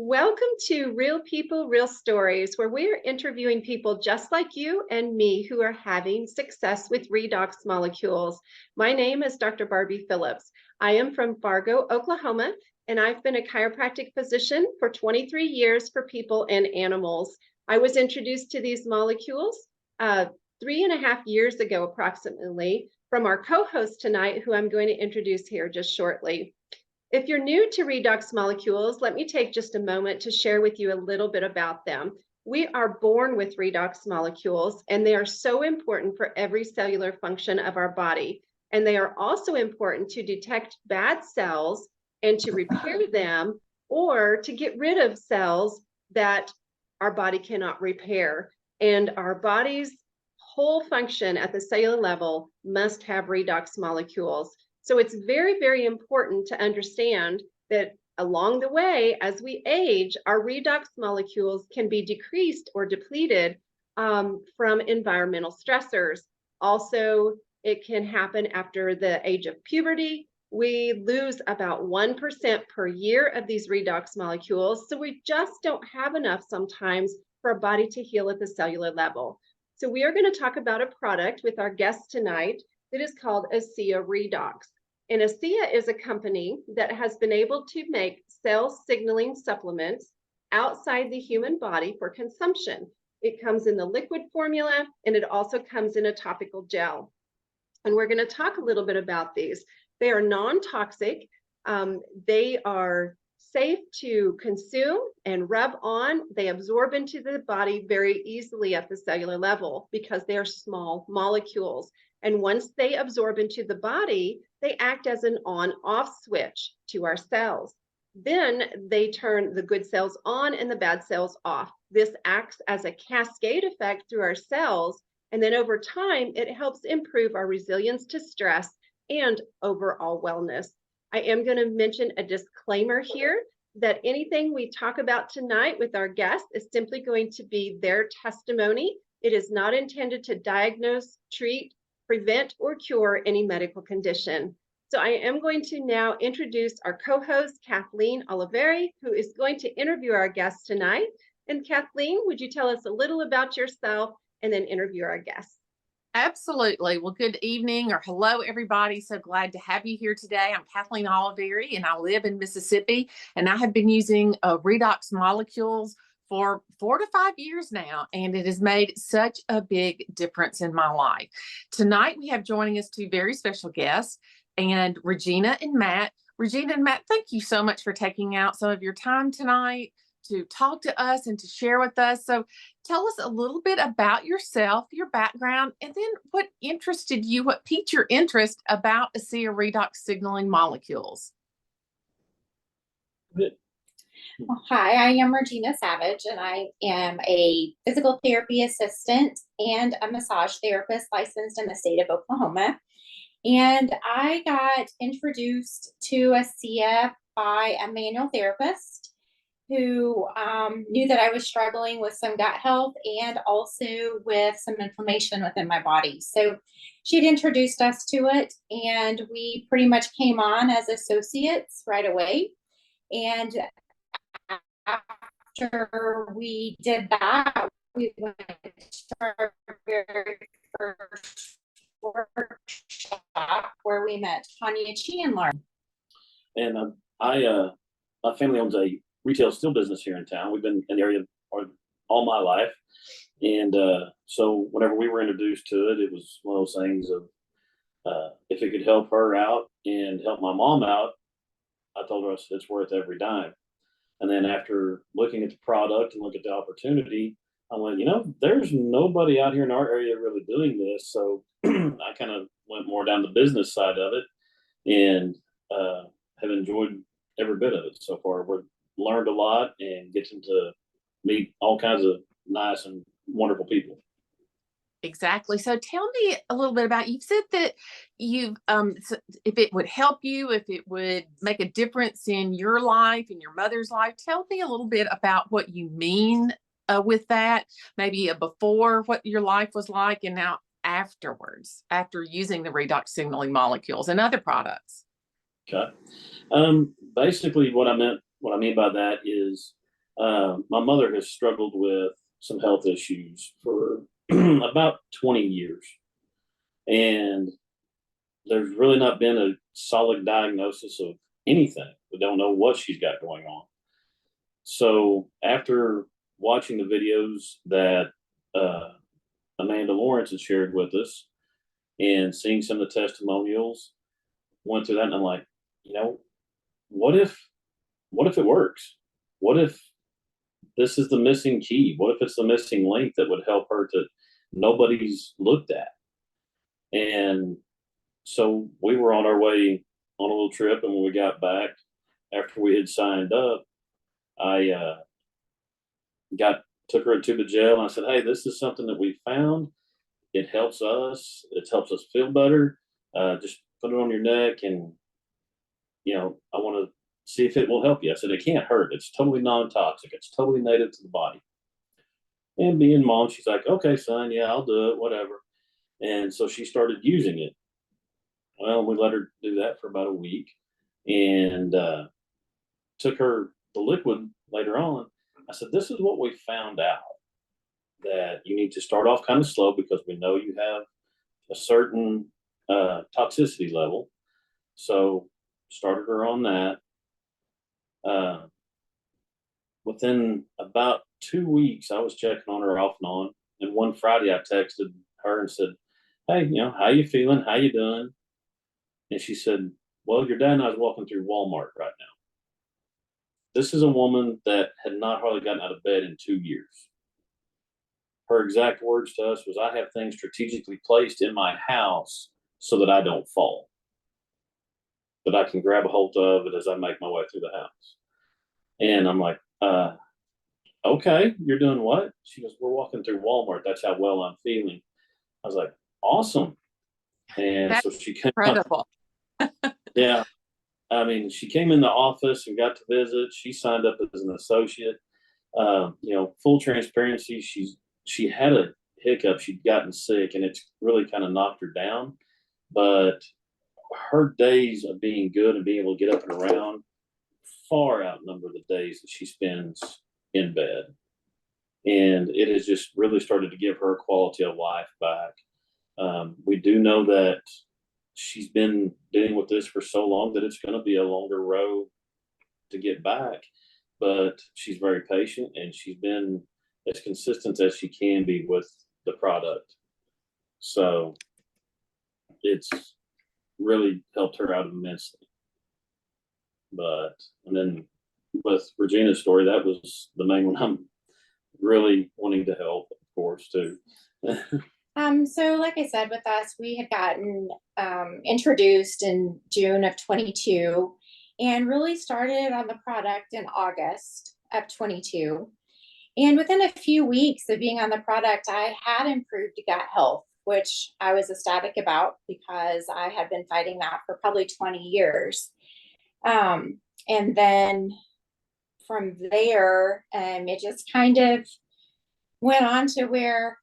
Welcome to Real People, Real Stories, where we are interviewing people just like you and me who are having success with redox molecules. My name is Dr. Barbie Phillips. I am from Fargo, Oklahoma, and I've been a chiropractic physician for 23 years for people and animals. I was introduced to these molecules 3.5 years ago, approximately, from our co-host tonight, who I'm going to introduce here just shortly. If you're new to redox molecules, let me take just a moment to share with you a little bit about them. We are born with redox molecules, and they are so important for every cellular function of our body. And they are also important to detect bad cells and to repair them, or to get rid of cells that our body cannot repair. And our body's whole function at the cellular level must have redox molecules. So it's very, very important to understand that along the way, as we age, our redox molecules can be decreased or depleted from environmental stressors. Also, it can happen after the age of puberty. We lose about 1% per year of these redox molecules. So we just don't have enough sometimes for our body to heal at the cellular level. So we are going to talk about a product with our guest tonight that is called ASEA Redox. And ASEA is a company that has been able to make cell signaling supplements outside the human body for consumption. It comes in the liquid formula, and it also comes in a topical gel. And we're going to talk a little bit about these. They are non-toxic. They are safe to consume and rub on. They absorb into the body very easily at the cellular level because they are small molecules. And once they absorb into the body, they act as an on-off switch to our cells. Then they turn the good cells on and the bad cells off. This acts as a cascade effect through our cells. And then over time, it helps improve our resilience to stress and overall wellness. I am going to mention a disclaimer here that anything we talk about tonight with our guests is simply going to be their testimony. It is not intended to diagnose, treat, prevent, or cure any medical condition. So I am going to now introduce our co-host, Kathleen Oliveri, who is going to interview our guest tonight. And Kathleen, would you tell us a little about yourself and then interview our guest? Absolutely. Well, good evening or hello, everybody. So glad to have you here today. I'm Kathleen Oliveri, and I live in Mississippi, and I have been using redox molecules for 4 to 5 years now, and it has made such a big difference in my life. Tonight, we have joining us two very special guests, and Regina and Matt. Regina and Matt, thank you so much for taking out some of your time tonight to talk to us and to share with us. So tell us a little bit about yourself, your background, and then what interested you, what piqued your interest about ASEA Redox Signaling Molecules. Well, hi, I am Regina Savage, and I am a physical therapy assistant and a massage therapist licensed in the state of Oklahoma. And I got introduced to ASEA by a manual therapist who knew that I was struggling with some gut health and also with some inflammation within my body. So she'd introduced us to it, and we pretty much came on as associates right away. And after we did that, we went to our very first workshop where we met Tanya Chandler. And my family owns a retail steel business here in town. We've been in the area all my life. And so whenever we were introduced to it, it was one of those things of if it could help her out and help my mom out, I told her it's worth every dime. And then after looking at the product and looking at the opportunity, I went, there's nobody out here in our area really doing this. So I kind of went more down the business side of it, and have enjoyed every bit of it so far. We've learned a lot and getting to meet all kinds of nice and wonderful people. Exactly. So tell me a little bit about, you've said that you've, if it would help you, if it would make a difference in your life, in your mother's life, tell me a little bit about what you mean with that, maybe a before, what your life was like, and now afterwards, after using the redox signaling molecules and other products. Okay. Basically what I mean by that is My mother has struggled with some health issues for about 20 years. And there's really not been a solid diagnosis of anything. We don't know what she's got going on. So after watching the videos that Amanda Lawrence had shared with us and seeing some of the testimonials, went through that, and I'm like, you know, what if it works? What if this is the missing key? What if it's the missing link that would help her that nobody's looked at? And so we were on our way on a little trip, and when we got back after we had signed up, I took her to the jail, and I said, "Hey, this is something that we found. It helps us. It helps us feel better. Just put it on your neck, and I want to see if it will help you." I said, "It can't hurt. It's totally non-toxic. It's totally native to the body." And being mom, she's like, "Okay, son, yeah, I'll do it, whatever." And so she started using it. Well, we let her do that for about a week, and took her the liquid later on. I said, "This is what we found out, that you need to start off kind of slow because we know you have a certain toxicity level." So started her on that. Within about 2 weeks, I was checking on her off and on. And one Friday, I texted her and said, "Hey, how you feeling? How you doing?" And she said, "Well, your dad and I was walking through Walmart right now." This is a woman that had not hardly gotten out of bed in 2 years. Her exact words to us was, "I have things strategically placed in my house so that I don't fall, that I can grab a hold of it as I make my way through the house." And I'm like, "Okay, you're doing what?" She goes, "We're walking through Walmart. That's how well I'm feeling." I was like, "Awesome." And That's so she came up, incredible. yeah. I mean, she came in the office and got to visit. She signed up as an associate. Full transparency, she had a hiccup. She'd gotten sick, and it's really kind of knocked her down. But her days of being good and being able to get up and around far outnumber the days that she spends in bed. And it has just really started to give her quality of life back. We do know that she's been dealing with this for so long that it's going to be a longer road to get back, but she's very patient, and she's been as consistent as she can be with the product. So it's really helped her out immensely. And then with Regina's story, that was the main one I'm really wanting to help, of course, too. So like I said, with us, we had gotten introduced in June of 22 and really started on the product in August of 22. And within a few weeks of being on the product, I had improved gut health, which I was ecstatic about because I had been fighting that for probably 20 years. And then from there, it just kind of went on to where,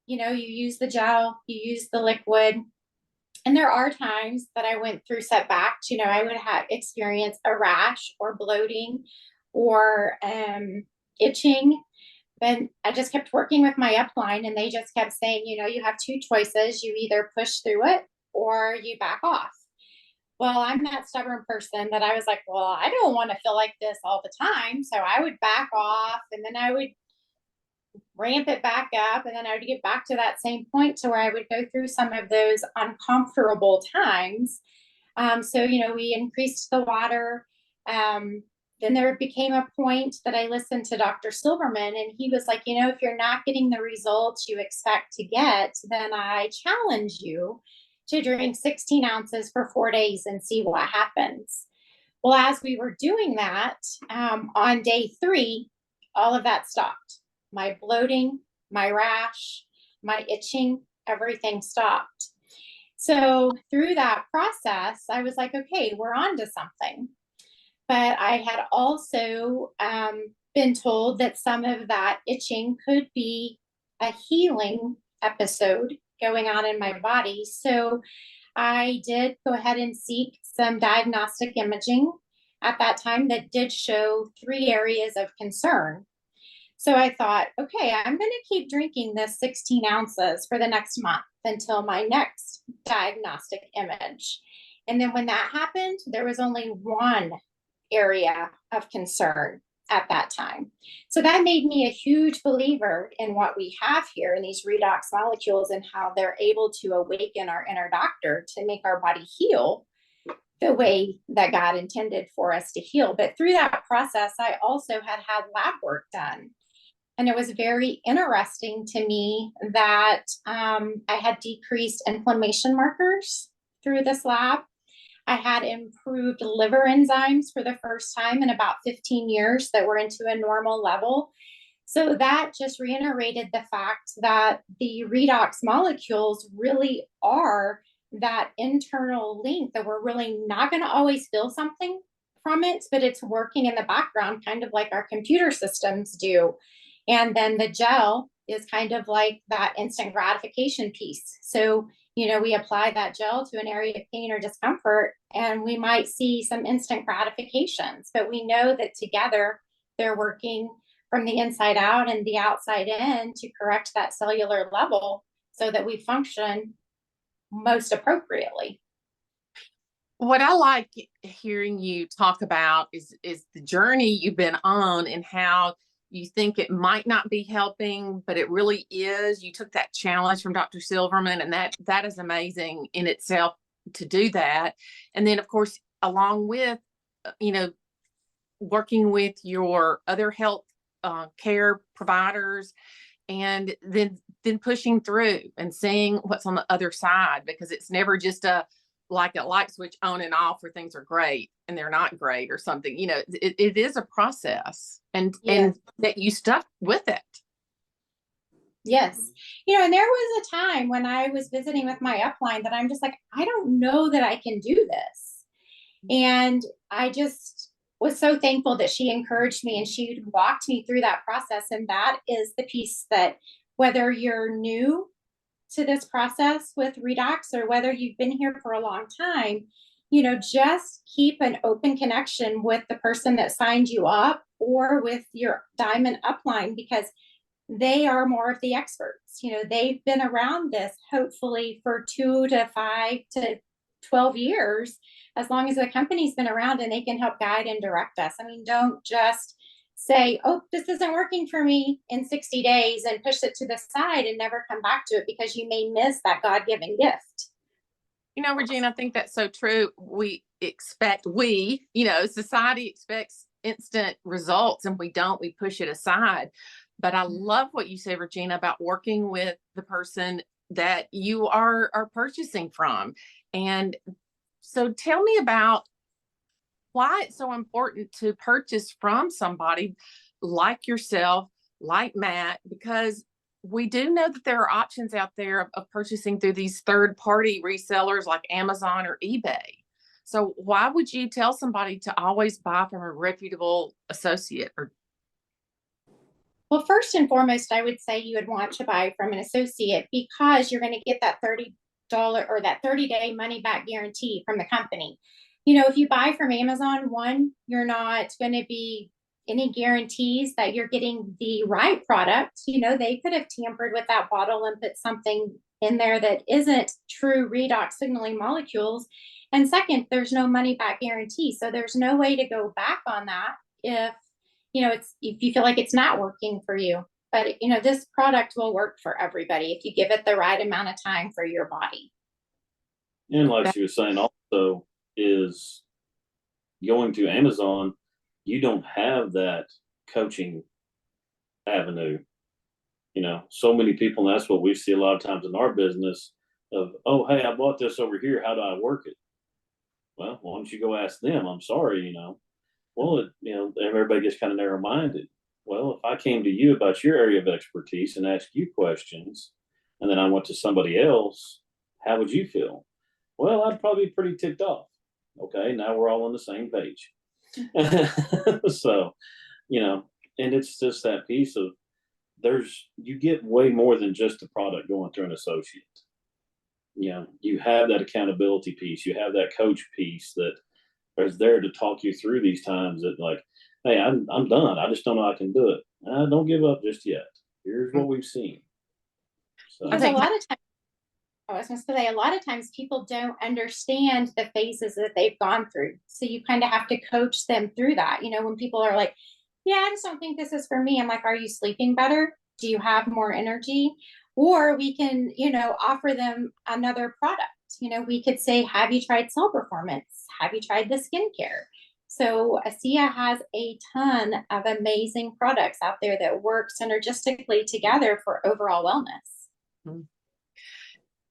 you use the gel, you use the liquid. And there are times that I went through setbacks. I would have experienced a rash or bloating or itching. But I just kept working with my upline, and they just kept saying, you have two choices. You either push through it or you back off. Well, I'm that stubborn person that I was like, well, I don't want to feel like this all the time. So I would back off, and then I would ramp it back up, and then I would get back to that same point to where I would go through some of those uncomfortable times. So, we increased the water. Then there became a point that I listened to Dr. Silverman, and he was like, if you're not getting the results you expect to get, then I challenge you to drink 16 ounces for 4 days and see what happens. Well, as we were doing that, on day 3, all of that stopped. My bloating, my rash, my itching, everything stopped. So through that process, I was like, okay, we're on to something. But I had also been told that some of that itching could be a healing episode going on in my body. So I did go ahead and seek some diagnostic imaging at that time that did show 3 areas of concern. So I thought, okay, I'm going to keep drinking this 16 ounces for the next month until my next diagnostic image. And then when that happened, there was only one area of concern at that time. So that made me a huge believer in what we have here in these redox molecules and how they're able to awaken our inner doctor to make our body heal the way that God intended for us to heal. But through that process, I also had lab work done. And it was very interesting to me that I had decreased inflammation markers through this lab. I had improved liver enzymes for the first time in about 15 years that were into a normal level. So that just reiterated the fact that the redox molecules really are that internal link that we're really not going to always feel something from it, but it's working in the background, kind of like our computer systems do. And then the gel is kind of like that instant gratification piece. So, we apply that gel to an area of pain or discomfort, and we might see some instant gratifications, but we know that together they're working from the inside out and the outside in to correct that cellular level so that we function most appropriately. What I like hearing you talk about is the journey you've been on and how you think it might not be helping, but it really is. You took that challenge from Dr. Silverman, and that is amazing in itself to do that. And then, of course, along with, working with your other health care providers, and then pushing through and seeing what's on the other side, because it's never just like a light switch on and off where things are great and they're not great or something. It is a process, and that you stuck with it. Yes. And there was a time when I was visiting with my upline that I'm just like, I don't know that I can do this. And I just was so thankful that she encouraged me and she walked me through that process. And that is the piece that, whether you're new to this process with redox or whether you've been here for a long time, just keep an open connection with the person that signed you up or with your diamond upline, because they are more of the experts. They've been around this hopefully for 2 to 5 to 12 years, as long as the company's been around, and they can help guide and direct us. I mean, don't just say, oh, this isn't working for me in 60 days and push it to the side and never come back to it, because you may miss that God-given gift. Regina, I think that's so true. Society expects instant results, and we push it aside. But I love what you say, Regina, about working with the person that you are purchasing from. And so tell me about why it's so important to purchase from somebody like yourself, like Matt, because we do know that there are options out there of purchasing through these third-party resellers like Amazon or eBay. So why would you tell somebody to always buy from a reputable associate? Well, first and foremost, I would say you would want to buy from an associate, because you're going to get that $30 or that 30-day money back guarantee from the company. If you buy from Amazon, one, you're not going to be any guarantees that you're getting the right product. They could have tampered with that bottle and put something in there that isn't true redox signaling molecules. And second, there's no money back guarantee. So there's no way to go back on that if you feel like it's not working for you. But this product will work for everybody if you give it the right amount of time for your body. And like she was saying also, is going to Amazon, you don't have that coaching avenue. So many people, and that's what we see a lot of times in our business of, oh, hey, I bought this over here. How do I work it? Well, why don't you go ask them? I'm sorry, Well, everybody gets kind of narrow-minded. Well, if I came to you about your area of expertise and asked you questions, and then I went to somebody else, how would you feel? Well, I'd probably be pretty ticked off. Okay, now we're all on the same page. So, and it's just that piece of you get way more than just the product going through an associate. You have that accountability piece, you have that coach piece that is there to talk you through these times that, like, hey, I'm done. I just don't know I can do it. Don't give up just yet. Here's what we've seen. So Because a lot of times, I was going to say, a lot of times people don't understand the phases that they've gone through. So you kind of have to coach them through that. You know, when people are like, yeah, I just don't think this is for me. I'm like, are you sleeping better? Do you have more energy? Or we can, you know, offer them another product. You know, we could say, have you tried Cell Performance? Have you tried the skincare? So ASEA has a ton of amazing products out there that work synergistically together for overall wellness.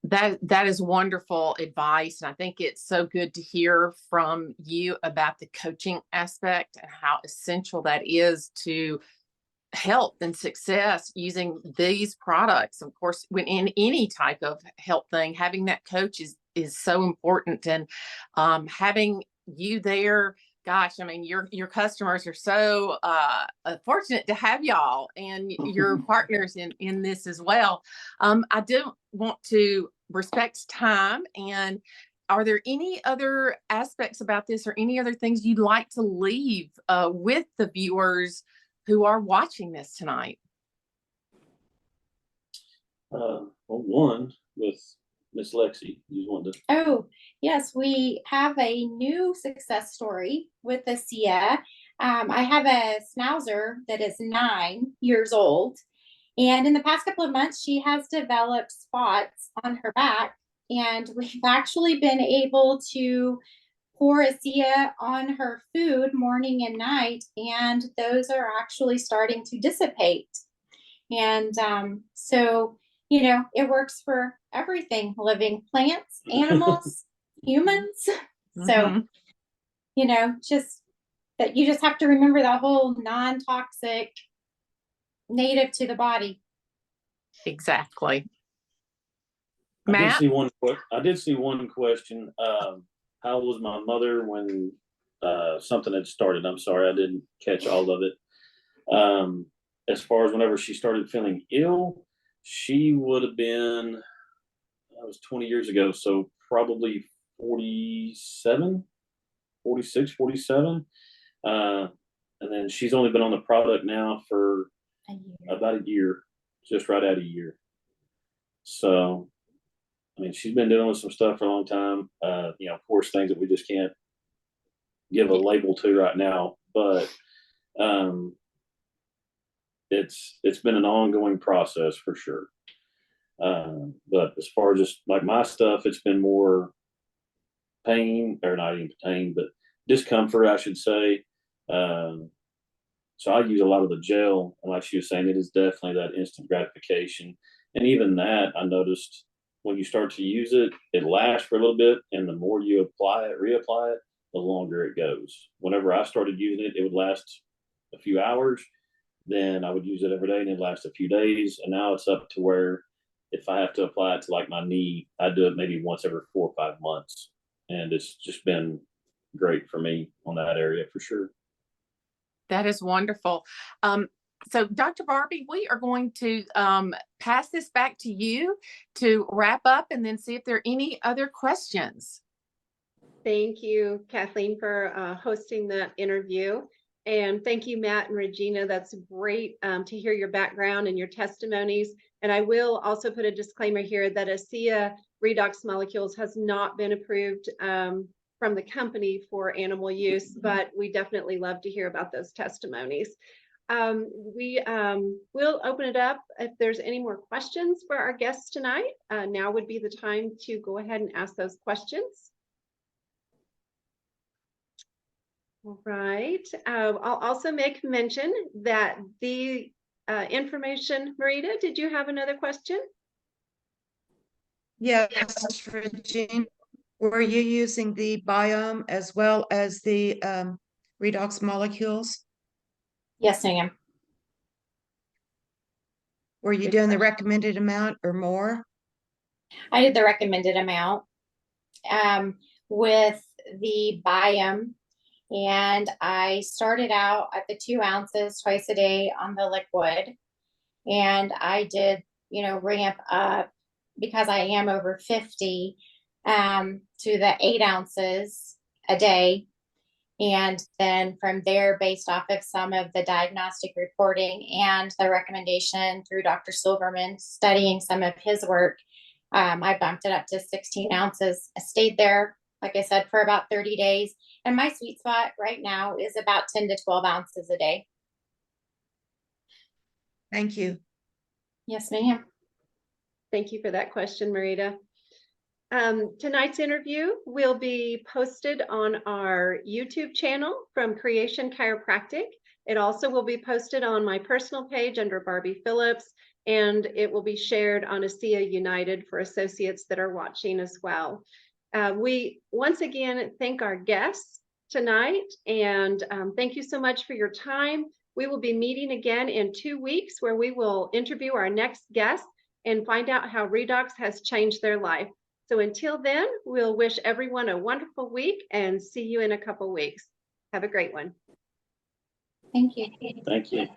That is wonderful advice. And I think it's so good to hear from you about the coaching aspect and how essential that is to health and success using these products. Of course, when in any type of health thing, having that coach is so important. And having you there, gosh, I mean, your customers are so fortunate to have y'all and your partners in this as well. I do want to respect time. And are there any other aspects about this or any other things you'd like to leave with the viewers who are watching this tonight? well, one with Miss Lexi, you want to? Oh, yes, we have a new success story with ASEA. I have a schnauzer that is 9 years old. And in the past couple of months, she has developed spots on her back. And we've actually been able to pour ASEA on her food morning and night. And those are actually starting to dissipate. And so, you know, it works for everything, living plants, animals, humans. So, you know, just that you just have to remember the whole non-toxic, native to the body. Exactly. I did Matt? see one. I did see one question. How was my mother when something had started? I'm sorry, I didn't catch all of it. As far as whenever she started feeling ill, she would have been, that was 20 years ago, so probably 47, 46, 47. And then she's only been on the product now for about a year, just right at a year. So, I mean, she's been dealing with some stuff for a long time. You know, of course, things that we just can't give a label to right now, but it's been an ongoing process for sure. But as far as just like my stuff, it's been more pain, or not even pain, but discomfort, I should say. So I use a lot of the gel, and like she was saying, it is definitely that instant gratification. And even that, I noticed when you start to use it, it lasts for a little bit, and the more you apply it, reapply it, the longer it goes. Whenever I started using it, it would last a few hours. Then I would use it every day, and it'd last a few days. And now it's up to where if I have to apply it to like my knee, I do it maybe once every 4 or 5 months, and it's just been great for me on that area for sure. That is wonderful. So Dr. Barbie, we are going to pass this back to you to wrap up and then see if there are any other questions. Thank you, Kathleen, for hosting that interview. And thank you, Matt and Regina. That's great to hear your background and your testimonies. And I will also put a disclaimer here that ASEA Redox Molecules has not been approved from the company for animal use, but we definitely love to hear about those testimonies. We will open it up if there's any more questions for our guests tonight. Now would be the time to go ahead and ask those questions. All right. I'll also make mention that the information, Marita, did you have another question? Yes, Regina. Were you using the biome as well as the redox molecules? Yes, ma'am. Were you doing the recommended amount or more? I did the recommended amount with the biome, and I started out at the 2 ounces twice a day on the liquid, and I did, you know, ramp up because I am over 50 to the 8 ounces a day. And then from there, based off of some of the diagnostic reporting and the recommendation through Dr. Silverman studying some of his work, I bumped it up to 16 ounces. I stayed there, like I said, for about 30 days. And my sweet spot right now is about 10 to 12 ounces a day. Thank you. Yes, ma'am. Thank you for that question, Marita. Tonight's interview will be posted on our YouTube channel from Creation Chiropractic. It also will be posted on my personal page under Barbie Phillips, and it will be shared on ASEA United for associates that are watching as well. We once again thank our guests tonight, and thank you so much for your time. We will be meeting again in 2 weeks where we will interview our next guest and find out how Redox has changed their life. So until then, we'll wish everyone a wonderful week and see you in a couple weeks. Have a great one. Thank you. Thank you.